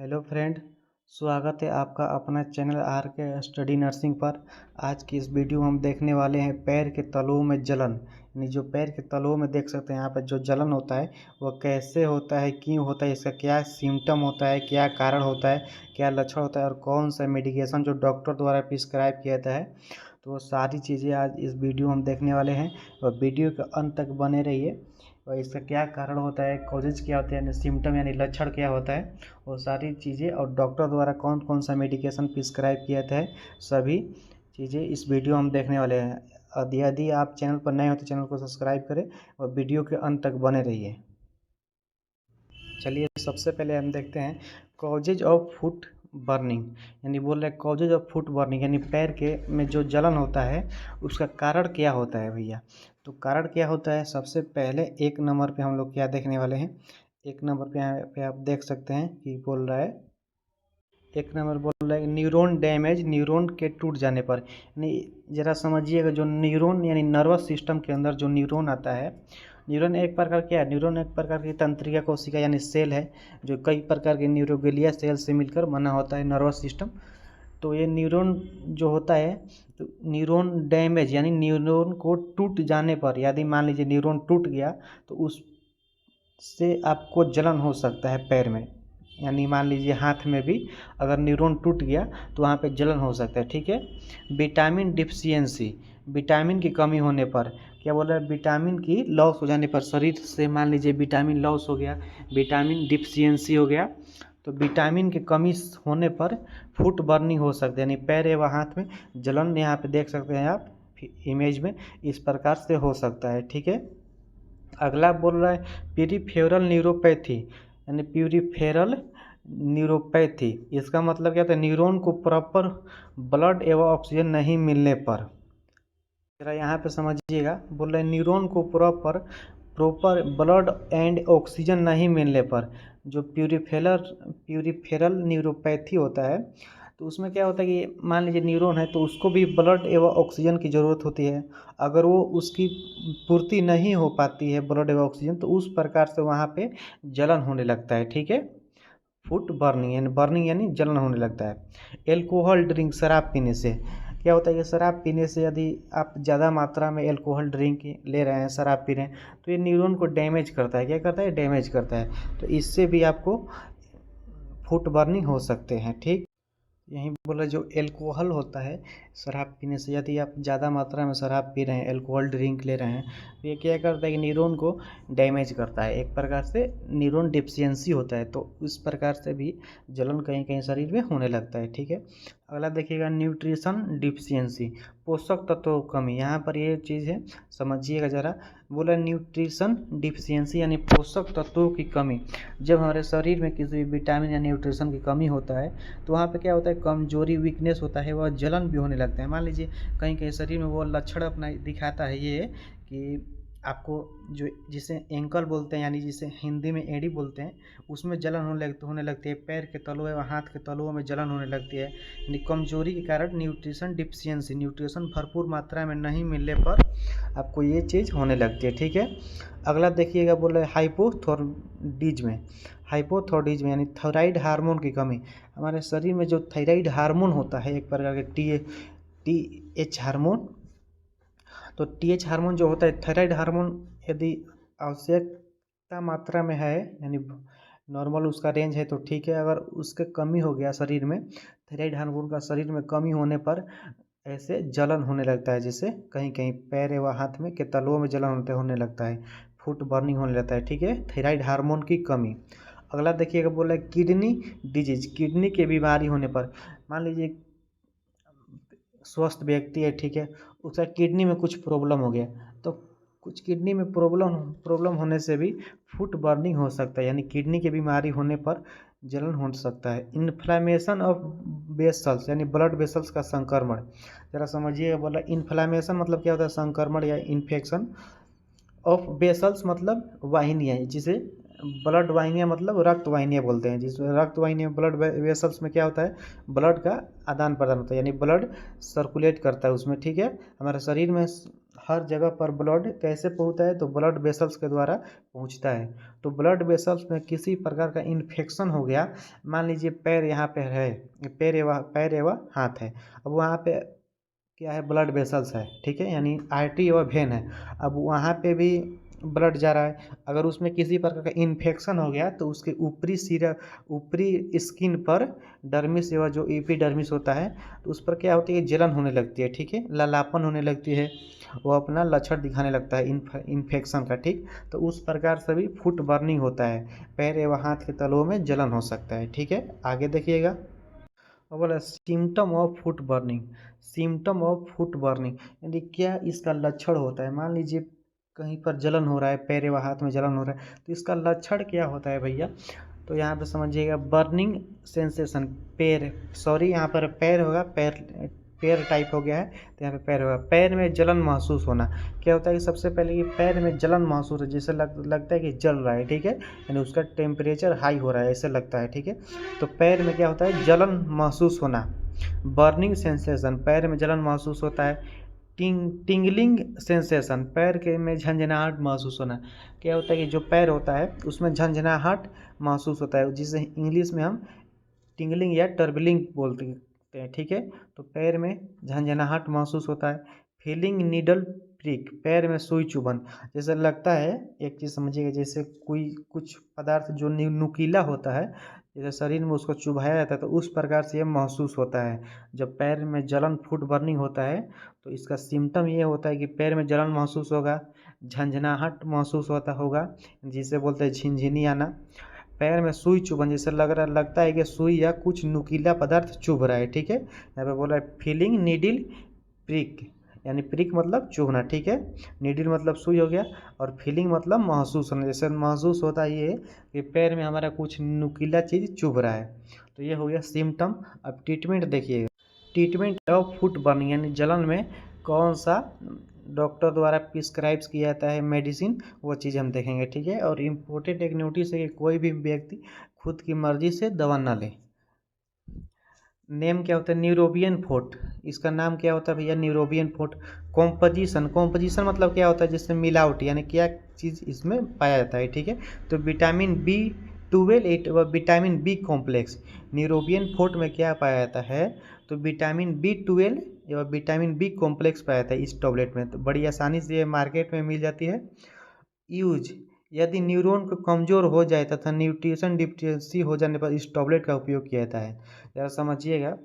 Hello friend. स्वागत है आपका अपना चैनल आर के स्टडी नर्सिंग पर। आज की इस वीडियो में हम देखने वाले हैं पैर के तलुओं में जलन, यानी जो पैर के तलुओं में देख सकते हैं यहाँ पर जो जलन होता है वह कैसे होता है, क्यों होता है, इसका क्या सिम्टम होता है, क्या कारण होता है, क्या लक्षण होता है और कौन सा मेडिकेशन जो डॉक्टर द्वारा प्रिस्क्राइब किया जाता है। तो वो सारी चीज़ें आज इस वीडियो में हम देखने वाले हैं और वीडियो के अंत तक बने रहिए। और इसका क्या कारण होता है, कॉजेज क्या होते हैं, यानी सिम्टम यानी लक्षण क्या होता है, वो सारी चीज़ें और डॉक्टर द्वारा कौन कौन सा मेडिकेशन प्रिस्क्राइब किया था, सभी चीज़ें इस वीडियो हम देखने वाले हैं। यदि आप चैनल पर नए हो तो चैनल को सब्सक्राइब करें और वीडियो के अंत तक बने रहिए। चलिए सबसे पहले हम देखते हैं कॉजेज ऑफ फुट बर्निंग, यानी बोल रहे हैं कॉजेज ऑफ फुट बर्निंग, यानी पैर के में जो जलन होता है उसका कारण क्या होता है भैया। तो कारण क्या होता है, सबसे पहले एक नंबर पे हम लोग क्या देखने वाले हैं। एक नंबर पे यहाँ पे आप देख सकते हैं कि बोल रहा है, एक नंबर बोल रहा है न्यूरॉन डैमेज, न्यूरॉन के टूट जाने पर। यानी ज़रा समझिएगा, जो न्यूरॉन यानी नर्वस सिस्टम के अंदर जो न्यूरॉन आता है, न्यूरॉन एक प्रकार क्या है, न्यूरॉन एक प्रकार की तंत्रिका कोशिका यानी सेल है जो कई प्रकार के न्यूरोग्लिया सेल से मिलकर बना होता है नर्वस सिस्टम। तो ये न्यूरॉन जो होता है, तो न्यूरॉन डैमेज यानी न्यूरॉन को टूट जाने पर, यदि मान लीजिए न्यूरॉन टूट गया तो उससे आपको जलन हो सकता है पैर में। यानी मान लीजिए हाथ में भी अगर न्यूरॉन टूट गया तो वहाँ पे जलन हो सकता है, ठीक है। विटामिन डिफिशियंसी, विटामिन की कमी होने पर, क्या बोल रहा है, विटामिन की लॉस हो जाने पर, शरीर से मान लीजिए विटामिन लॉस हो गया, विटामिन डिफिशियंसी हो गया, तो विटामिन की कमी होने पर फुट बर्निंग हो सकती है, यानी पैर एवं हाथ में जलन यहाँ पे देख सकते हैं आप इमेज में, इस प्रकार से हो सकता है, ठीक है। अगला बोल रहा है पेरिफेरल न्यूरोपैथी, यानी पेरिफेरल न्यूरोपैथी, इसका मतलब क्या होता है, न्यूरॉन को प्रॉपर ब्लड एवं ऑक्सीजन नहीं मिलने पर। जरा यहाँ पे समझिएगा, बोल रहे हैं न्यूरॉन को proper proper blood and oxygen नहीं मिलने पर जो प्यूरिफेरल न्यूरोपैथी होता है, तो उसमें क्या होता है कि मान लीजिए न्यूरॉन है तो उसको भी ब्लड एवं ऑक्सीजन की ज़रूरत होती है। अगर वो उसकी पूर्ति नहीं हो पाती है ब्लड एवं ऑक्सीजन, तो उस प्रकार से वहाँ पे जलन होने लगता है, ठीक है। फुट बर्निंग यानी जलन होने लगता है। एल्कोहल ड्रिंक, शराब पीने से क्या होता है कि शराब पीने से यदि आप ज़्यादा मात्रा में एल्कोहल ड्रिंक ले रहे हैं, शराब पी रहे हैं, तो ये न्यूरॉन को डैमेज करता है, क्या करता है, डैमेज करता है। तो इससे भी आपको फुट बर्निंग हो सकते हैं, ठीक। यहीं बोला जो एल्कोहल होता है शराब पीने से, यदि आप ज़्यादा मात्रा में शराब पी रहे हैं, एल्कोहल ड्रिंक ले रहे हैं, तो ये क्या करता है कि न्यूरॉन को डैमेज करता है, एक प्रकार से न्यूरॉन डिफिशियंसी होता है, तो इस प्रकार से भी जलन कहीं कहीं शरीर में होने लगता है, ठीक है। अगला देखिएगा न्यूट्रिशन डिफिशियंसी, पोषक तत्वों की कमी। यहाँ पर ये चीज़ है, समझिएगा ज़रा। बोला न्यूट्रिशन डिफिशियंसी यानी पोषक तत्वों की कमी। जब हमारे शरीर में किसी भी विटामिन या न्यूट्रिशन की कमी होता है तो वहाँ पे क्या होता है, कमजोरी, वीकनेस होता है, वह जलन भी होने लगता है। मान लीजिए कहीं कहीं शरीर में वो लक्षण अपना दिखाता है ये कि आपको जो जिसे एंकल बोलते हैं, यानी जिसे हिंदी में एड़ी बोलते हैं, उसमें जलन होने लगती है, पैर के तलुओं व हाथ के तलुओं में जलन होने लगती है, यानी कमजोरी के कारण न्यूट्रिशन डिफिशियंसी, न्यूट्रिशन भरपूर मात्रा में नहीं मिलने पर आपको ये चीज़ होने लगती है, ठीक है। अगला देखिएगा, बोल रहे हाइपोथायरॉयडिज्म, हाइपोथायरॉयडिज्म यानी थायराइड हार्मोन की कमी। हमारे शरीर में जो थायराइड हार्मोन होता है, एक प्रकार के टी एच हार्मोन, तो टीएच हार्मोन जो होता है, थायराइड हार्मोन यदि आवश्यकता मात्रा में है, यानी नॉर्मल उसका रेंज है तो ठीक है। अगर उसके कमी हो गया शरीर में, थायराइड हार्मोन का शरीर में कमी होने पर ऐसे जलन होने लगता है, जैसे कहीं कहीं पैर व हाथ में के तलुओं में जलन होने लगता है, फुट बर्निंग होने लगता है, ठीक है, थायराइड हार्मोन की कमी। अगला देखिएगा, बोला किडनी डिजीज, किडनी की बीमारी होने पर। मान लीजिए स्वस्थ व्यक्ति है, ठीक है, उसका किडनी में कुछ प्रॉब्लम हो गया, तो कुछ किडनी में प्रॉब्लम होने से भी फुट बर्निंग हो सकता है, यानी किडनी की बीमारी होने पर जलन हो सकता है। इन्फ्लामेशन ऑफ वेसल्स, यानी ब्लड वेसल्स का संक्रमण। जरा समझिए, बोला इन्फ्लामेशन मतलब क्या होता है, संक्रमण या इन्फेक्शन। ऑफ वेसल्स मतलब वाहिनियाँ, जिसे ब्लड वाहिनियाँ मतलब रक्त वाहिनियाँ बोलते हैं, जिसमें रक्त वाहिनियाँ ब्लड वेसल्स में क्या होता है, ब्लड का आदान प्रदान होता है, यानी ब्लड सर्कुलेट करता है उसमें, ठीक है। हमारे शरीर में हर जगह पर ब्लड कैसे पहुँचता है, तो ब्लड वेसल्स के द्वारा पहुँचता है। तो ब्लड वेसल्स में किसी प्रकार का इन्फेक्शन हो गया, मान लीजिए पैर यहाँ पे है, पैर एवं हाथ है, अब वहाँ पे क्या है, ब्लड वेसल्स है, ठीक है, यानी आर्टरी और वेन है। अब वहाँ पे भी ब्लड जा रहा है, अगर उसमें किसी प्रकार का इन्फेक्शन हो गया तो उसके ऊपरी स्किन पर डर्मिस एवं जो एपिडर्मिस होता है, तो उस पर क्या होती है, जलन होने लगती है, ठीक है, लालापन होने लगती है, वो अपना लक्षण दिखाने लगता है इन्फेक्शन का, ठीक। तो उस प्रकार से भी फुट बर्निंग होता है, पैर एवं हाथ के तलवों में जलन हो सकता है, ठीक है। आगे देखिएगा, और बोला symptom of foot burning. Symptom of foot burning यानी क्या इसका लक्षण होता है, मान लीजिए कहीं पर जलन हो रहा है, पैर व हाथ में जलन हो रहा है, तो इसका लक्षण क्या होता है भैया, तो यहाँ पे समझिएगा, बर्निंग सेंसेशन, यहाँ पर पैर होगा, पैर टाइप हो गया है, तो यहाँ पे पैर होगा, पैर में जलन महसूस होना। क्या होता है कि सबसे पहले कि पैर में जलन महसूस है, जैसे लगता है कि जल रहा है, ठीक है, यानी उसका टेम्परेचर हाई हो रहा है, ऐसे लगता है, ठीक है। तो पैर में क्या होता है, जलन महसूस होना, बर्निंग सेंसेशन, पैर में जलन महसूस होता है। टिंगलिंग सेंसेशन, पैर के में झंझनाहट महसूस होना। क्या होता है कि जो पैर होता है उसमें झंझनाहट महसूस होता है, जिसे इंग्लिश में हम टिंगलिंग या टर्बलिंग बोलते हैं, ठीक है। तो पैर में झंझनाहट महसूस होता है। फीलिंग नीडल प्रिक, पैर में सुई चुभन, जैसे लगता है, एक चीज़ समझिएगा, जैसे कोई कुछ पदार्थ जो नुकीला होता है, जैसे शरीर में उसको चुभाया जाता है, तो उस प्रकार से ये महसूस होता है। जब पैर में जलन फुट बर्निंग होता है तो इसका सिम्टम ये होता है कि पैर में जलन महसूस होगा, झंझनाहट महसूस होगा, जिसे बोलते हैं झिनझिनी आना। पैर में सुई चुभन, जैसे लगता है कि सुई या कुछ नुकीला पदार्थ चुभ रहा है, ठीक है। यहाँ पे बोला है फीलिंग नीडिल प्रिक, यानी प्रिक मतलब चुभना, ठीक है, नीडिल मतलब सुई हो गया, और फीलिंग मतलब महसूस होना, जैसे महसूस होता है ये कि पैर में हमारा कुछ नुकीला चीज़ चुभ रहा है। तो ये हो गया सिम्टम। अब ट्रीटमेंट देखिएगा, ट्रीटमेंट ऑफ फुट बर्निंग यानी जलन में कौन सा डॉक्टर द्वारा प्रिस्क्राइब किया जाता है मेडिसिन, वो चीज़ हम देखेंगे, ठीक है। और इम्पोर्टेंट एक नोटिस है कि कोई भी व्यक्ति खुद की मर्जी से दवा ना ले। नेम क्या होता है, न्यूरोबियन फोर्ट, इसका नाम क्या होता है भैया, न्यूरोबियन फोर्ट। कॉम्पोजिशन मतलब क्या होता है, जिससे मिलावट, यानी क्या चीज़ इसमें पाया जाता है, ठीक है। तो विटामिन B12 व vitamin B complex, Neurobion forte में क्या पाया जाता है, तो विटामिन B12 एवं विटामिन बी कॉम्प्लेक्स पाया जाता है इस टैबलेट में। तो बड़ी आसानी से ये मार्केट में मिल जाती है। यूज, यदि न्यूरॉन को कमज़ोर हो जाए तथा न्यूट्रिशन डिफिशियंसी हो जाने पर इस टैबलेट का उपयोग किया जाता है। ज़रा समझिएगा,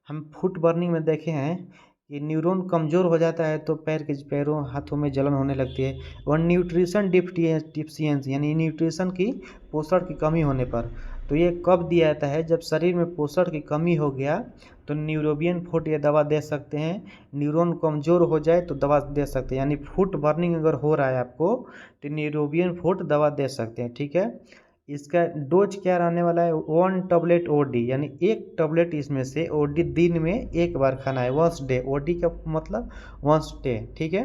हम फुट बर्निंग में देखे हैं कि न्यूरॉन कमज़ोर हो जाता है तो पैरों हाथों में जलन होने लगती है, और न्यूट्रिशन डिफिशियंसी यानी न्यूट्रिशन की, पोषण की कमी होने पर। तो ये कब दिया जाता है, जब शरीर में पोषण की कमी हो गया तो न्यूरोबियन फुट ये दवा दे सकते हैं। न्यूरॉन कमज़ोर हो जाए तो दवा दे सकते हैं, यानी फुट बर्निंग अगर हो रहा है आपको तो न्यूरोबियन फुट दवा दे सकते हैं, ठीक है। इसका डोज क्या रहने वाला है, 1 टैबलेट OD, यानी एक टैबलेट इसमें से OD दिन में एक बार खाना है, वंस डे, OD का मतलब वंस डे, ठीक है।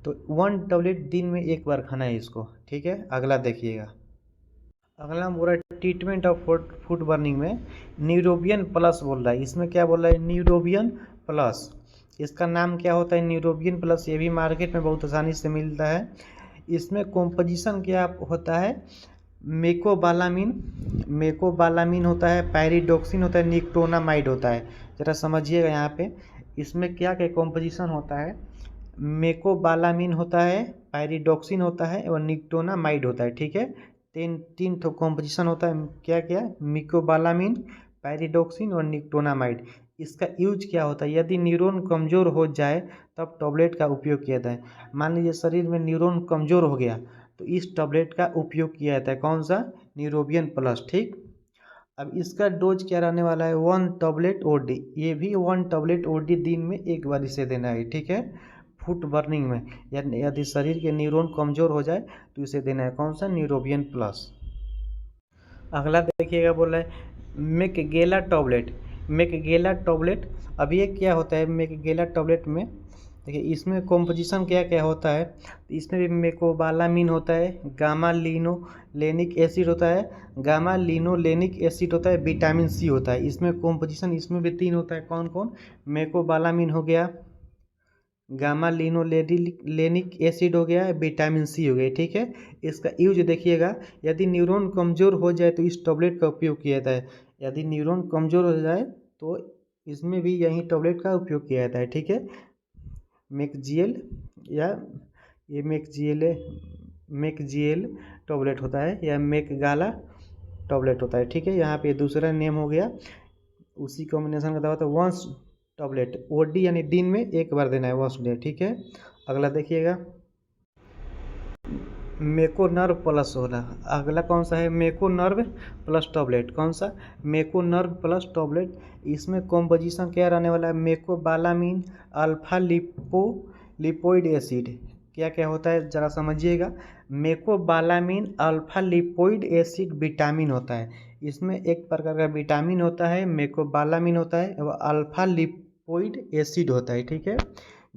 तो 1 टैबलेट दिन में एक बार खाना है इसको, ठीक है। अगला देखिएगा, अगला बोल रहा है ट्रीटमेंट ऑफ फुट बर्निंग में न्यूरोबियन प्लस बोल रहा है। इसमें क्या बोल रहा है, न्यूरोबियन प्लस, इसका नाम क्या होता है, न्यूरोबियन प्लस, ये भी मार्केट में बहुत आसानी से मिलता है। इसमें कॉम्पोजिशन क्या होता है, मेकोबालामिन होता है, पैरिडोक्सिन होता है, निकोटोनामाइड होता है। ज़रा समझिएगा यहाँ पे, इसमें क्या क्या कॉम्पोजिशन होता है, मेकोबालामिन होता है, पैरिडोक्सिन होता है और निकोटोनामाइड होता है, ठीक है। तीन तो कॉम्पोजिशन होता है, क्या क्या, मिकोबालामिन, पैरिडोक्सिन और निकोटोनामाइड। इसका यूज क्या होता है, यदि न्यूरॉन कमज़ोर हो जाए तब टैबलेट का उपयोग किया जाता है। मान लीजिए शरीर में न्यूरॉन कमज़ोर हो गया तो इस टैबलेट का उपयोग किया जाता है, कौन सा, न्यूरोबियन प्लस, ठीक। अब इसका डोज क्या रहने वाला है, 1 टैबलेट OD, ये भी 1 टैबलेट OD दिन में एक बार इसे देना है, ठीक है। फुट बर्निंग में यदि शरीर के न्यूरॉन कमज़ोर हो जाए तो इसे देना है, कौन सा, न्यूरोबियन प्लस। अगला देखिएगा, बोल रहा है मेकगेला टैबलेट। अब ये क्या होता है, मेकगेला टैबलेट में देखिए इसमें कॉम्पोजिशन क्या क्या होता है, तो इसमें भी मेकोबालामिन होता है, गामा लिनोलेनिक एसिड होता है, गामा लिनोलेनिक एसिड होता है, विटामिन सी होता है। इसमें कॉम्पोजिशन इसमें भी 3 होता है, कौन कौन, मेकोबालामिन हो गया, गामा लिनोलेनिक एसिड हो गया, विटामिन सी हो गया, ठीक है। इसका यूज देखिएगा, यदि न्यूरॉन कमज़ोर हो जाए तो इस टैबलेट का उपयोग किया जाता है। यदि न्यूरॉन कमज़ोर हो जाए तो इसमें भी यही टैबलेट का उपयोग किया जाता है, ठीक है। मैक्जियल या ये मैक्जियल टैबलेट होता है या मैकगाला टैबलेट होता है, ठीक है। यहाँ पे दूसरा नेम हो गया, उसी कॉम्बिनेशन का दवा, तो वंस टैबलेट ओडी यानी दिन में एक बार देना है, वंस डे, ठीक है। अगला देखिएगा, मेकोनर्व प्लस हो रहा, अगला कौन सा है, मेकोनर्व प्लस टैबलेट, कौन सा, मेकोनर्व प्लस टैबलेट। इसमें कॉम्पोजिशन क्या रहने वाला है, मेकोबालामिन, अल्फा लिपोइड एसिड, क्या क्या होता है ज़रा समझिएगा। मेकोबालामिन अल्फा लिपोइड एसिड विटामिन होता है, इसमें एक प्रकार का विटामिन होता है, मेकोबालामिन होता है और अल्फा लिपोइड एसिड होता है, ठीक है।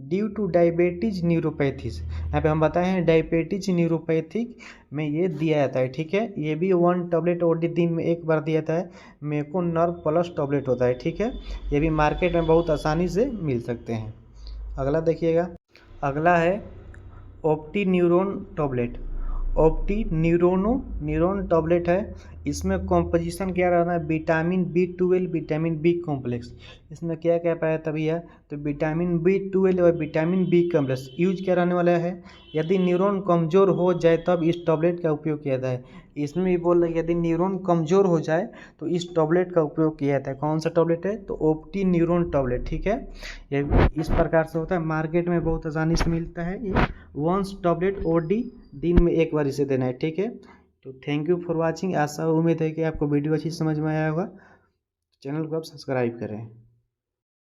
ड्यू टू डायबिटीज न्यूरोपैथीज, यहाँ पे हम बताए हैं डायबिटीज न्यूरोपैथिक में ये दिया जाता है, ठीक है। ये भी 1 टैबलेट ओडी दिन में एक बार दिया जाता है, मेकोनर्व प्लस टैबलेट होता है, ठीक है। ये भी मार्केट में बहुत आसानी से मिल सकते हैं। अगला देखिएगा, अगला है ऑप्टी न्यूरोन टैबलेट, ऑप्टी न्यूरोन टैबलेट है। इसमें कॉम्पोजिशन क्या रहना है, vitamin B12, vitamin B complex. इसमें क्या क्या पाया तभी है, तो विटामिन B12 और विटामिन बी कॉम्प्लेक्स। यूज क्या रहने वाला है, यदि न्यूरॉन कमज़ोर हो जाए तब इस टैबलेट का उपयोग किया जाता है। इसमें भी बोल रहे हैं यदि न्यूरॉन कमज़ोर हो जाए तो इस टैबलेट का उपयोग किया जाता है। कौन सा टैबलेट है, तो ऑप्टी न्यूरोन टैबलेट, ठीक है। ये इस प्रकार से होता है, मार्केट में बहुत आसानी से मिलता है ये। वंस टैबलेट ओडी दिन में एक बार इसे देना है, ठीक है। तो थैंक यू फॉर वाचिंग, आशा उम्मीद है कि आपको वीडियो अच्छी समझ में आया होगा। चैनल को आप सब्सक्राइब करें।